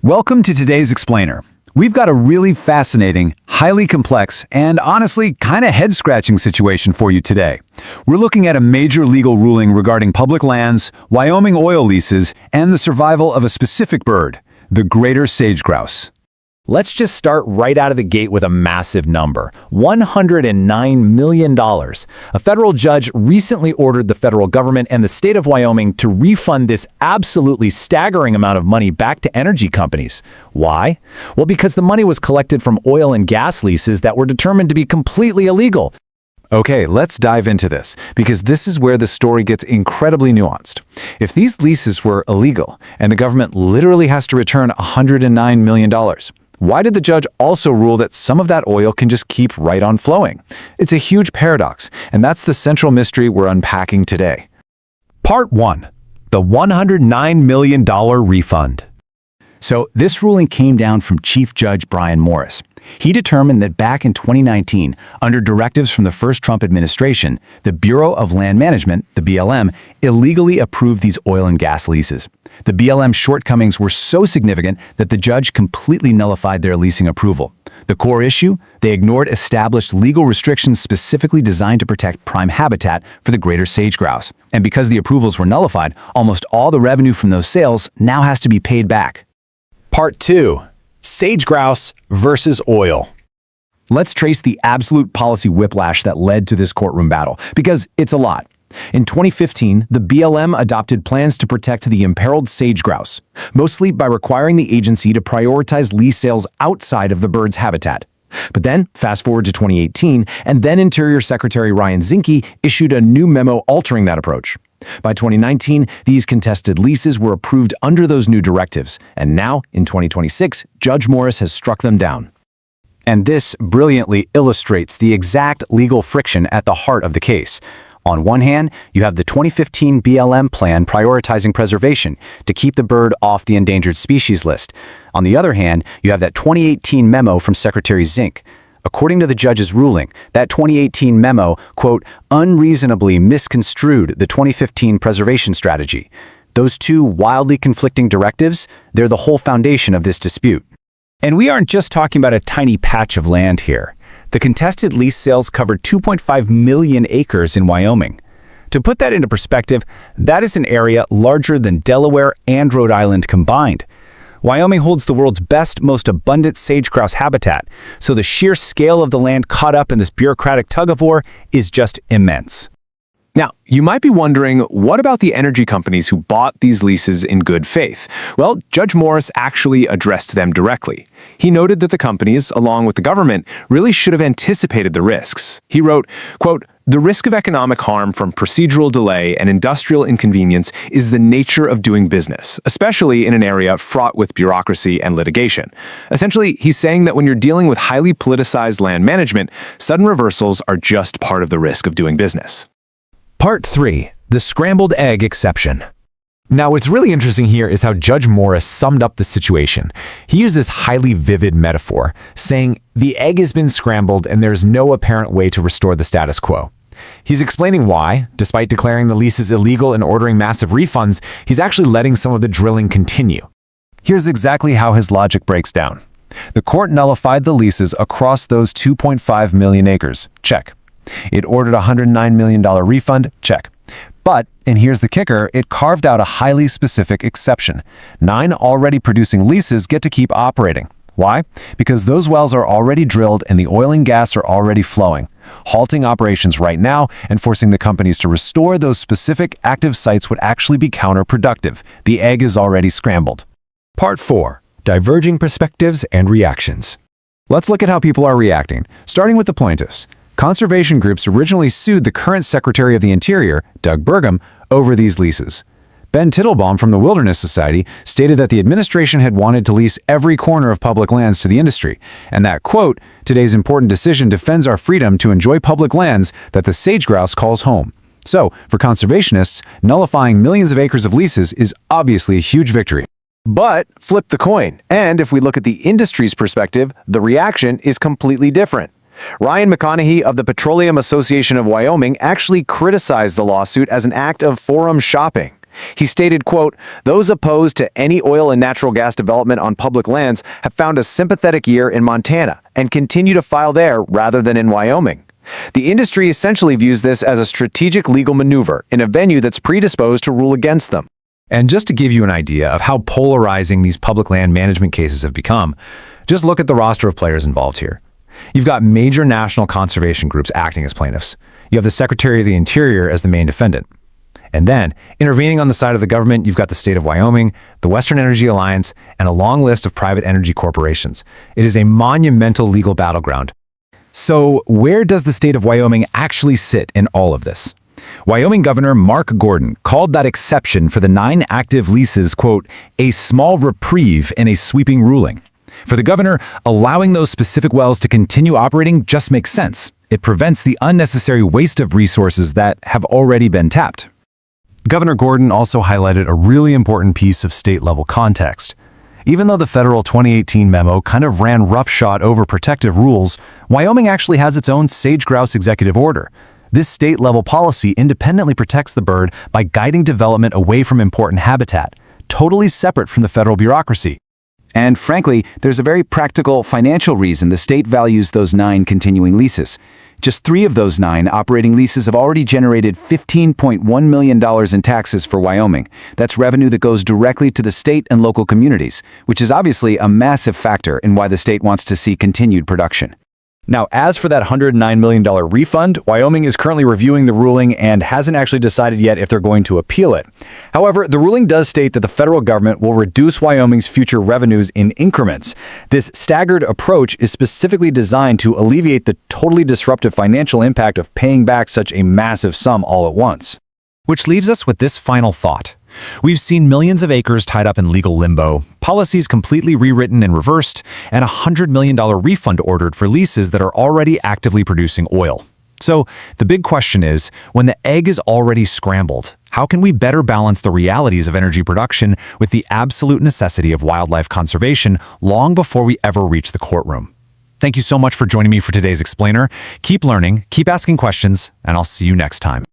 Welcome to today's Explainer. We've got a really fascinating, highly complex, and honestly kind of head-scratching situation for you today. We're looking at a major legal ruling regarding public lands, Wyoming oil leases, and the survival of a specific bird, the greater sage grouse. Let's just start right out of the gate with a massive number, $109 million. A federal judge recently ordered the federal government and the state of Wyoming to refund this absolutely staggering amount of money back to energy companies. Why? Well, because the money was collected from oil and gas leases that were determined to be completely illegal. Okay, let's dive into this, because this is where the story gets incredibly nuanced. If these leases were illegal, and the government literally has to return $109 million, why did the judge also rule that some of that oil can just keep right on flowing? It's a huge paradox, and that's the central mystery we're unpacking today. Part 1. The $109 million refund. So this ruling came down from Chief Judge Brian Morris. He determined that back in 2019, under directives from the first Trump administration, the Bureau of Land Management, the BLM, illegally approved these oil and gas leases. The BLM's shortcomings were so significant that the judge completely nullified their leasing approval. The core issue? They ignored established legal restrictions specifically designed to protect prime habitat for the greater sage grouse. And because the approvals were nullified, almost all the revenue from those sales now has to be paid back. Part 2. Sage grouse versus oil. Let's trace the absolute policy whiplash that led to this courtroom battle, because it's a lot. In 2015, the BLM adopted plans to protect the imperiled sage grouse, mostly by requiring the agency to prioritize lease sales outside of the bird's habitat. But then, fast forward to 2018, and then Interior Secretary Ryan Zinke issued a new memo altering that approach. By 2019, these contested leases were approved under those new directives, and now, in 2026, Judge Morris has struck them down. And this brilliantly illustrates the exact legal friction at the heart of the case. On one hand, you have the 2015 BLM plan prioritizing preservation to keep the bird off the endangered species list. On the other hand, you have that 2018 memo from Secretary Zink. According to the judge's ruling, that 2018 memo, quote, unreasonably misconstrued the 2015 preservation strategy. Those two wildly conflicting directives, they're the whole foundation of this dispute. And we aren't just talking about a tiny patch of land here. The contested lease sales covered 2.5 million acres in Wyoming. To put that into perspective, that is an area larger than Delaware and Rhode Island combined. Wyoming holds the world's best, most abundant sage grouse habitat, so the sheer scale of the land caught up in this bureaucratic tug-of-war is just immense. Now, you might be wondering, what about the energy companies who bought these leases in good faith? Well, Judge Morris actually addressed them directly. He noted that the companies, along with the government, really should have anticipated the risks. He wrote, quote, the risk of economic harm from procedural delay and industrial inconvenience is the nature of doing business, especially in an area fraught with bureaucracy and litigation. Essentially, he's saying that when you're dealing with highly politicized land management, sudden reversals are just part of the risk of doing business. Part 3. The scrambled egg exception. Now, what's really interesting here is how Judge Morris summed up the situation. He used this highly vivid metaphor, saying, the egg has been scrambled and there's no apparent way to restore the status quo. He's explaining why, despite declaring the leases illegal and ordering massive refunds, he's actually letting some of the drilling continue. Here's exactly how his logic breaks down. The court nullified the leases across those 2.5 million acres. Check. It ordered a $109 million refund. Check. But, and here's the kicker, it carved out a highly specific exception. 9 already producing leases get to keep operating. Why? Because those wells are already drilled and the oil and gas are already flowing. Halting operations right now and forcing the companies to restore those specific active sites would actually be counterproductive. The egg is already scrambled. Part 4. Diverging perspectives and reactions. Let's look at how people are reacting, starting with the plaintiffs. Conservation groups originally sued the current Secretary of the Interior, Doug Burgum, over these leases. Ben Tittlebaum from the Wilderness Society stated that the administration had wanted to lease every corner of public lands to the industry, and that, quote, today's important decision defends our freedom to enjoy public lands that the sage grouse calls home. So, for conservationists, nullifying millions of acres of leases is obviously a huge victory. But flip the coin, and if we look at the industry's perspective, the reaction is completely different. Ryan McConaughey of the Petroleum Association of Wyoming actually criticized the lawsuit as an act of forum shopping. He stated, quote, "Those opposed to any oil and natural gas development on public lands have found a sympathetic ear in Montana and continue to file there rather than in Wyoming. The industry essentially views this as a strategic legal maneuver in a venue that's predisposed to rule against them." And just to give you an idea of how polarizing these public land management cases have become, just look at the roster of players involved here. You've got major national conservation groups acting as plaintiffs. You have the Secretary of the Interior as the main defendant. And then, intervening on the side of the government, you've got the state of Wyoming, the Western Energy Alliance, and a long list of private energy corporations. It is a monumental legal battleground. So, where does the state of Wyoming actually sit in all of this? Wyoming Governor Mark Gordon called that exception for the 9 active leases, quote, "a small reprieve in a sweeping ruling." For the governor, allowing those specific wells to continue operating just makes sense. It prevents the unnecessary waste of resources that have already been tapped. Governor Gordon also highlighted a really important piece of state-level context. Even though the federal 2018 memo kind of ran roughshod over protective rules, Wyoming actually has its own sage-grouse executive order. This state-level policy independently protects the bird by guiding development away from important habitat, totally separate from the federal bureaucracy. And frankly, there's a very practical financial reason the state values those 9 continuing leases. Just 3 of those 9 operating leases have already generated $15.1 million in taxes for Wyoming. That's revenue that goes directly to the state and local communities, which is obviously a massive factor in why the state wants to see continued production. Now, as for that $109 million refund, Wyoming is currently reviewing the ruling and hasn't actually decided yet if they're going to appeal it. However, the ruling does state that the federal government will reduce Wyoming's future revenues in increments. This staggered approach is specifically designed to alleviate the totally disruptive financial impact of paying back such a massive sum all at once. Which leaves us with this final thought. We've seen millions of acres tied up in legal limbo, policies completely rewritten and reversed, and a $100 million refund ordered for leases that are already actively producing oil. So the big question is, when the egg is already scrambled, how can we better balance the realities of energy production with the absolute necessity of wildlife conservation long before we ever reach the courtroom? Thank you so much for joining me for today's Explainer. Keep learning, keep asking questions, and I'll see you next time.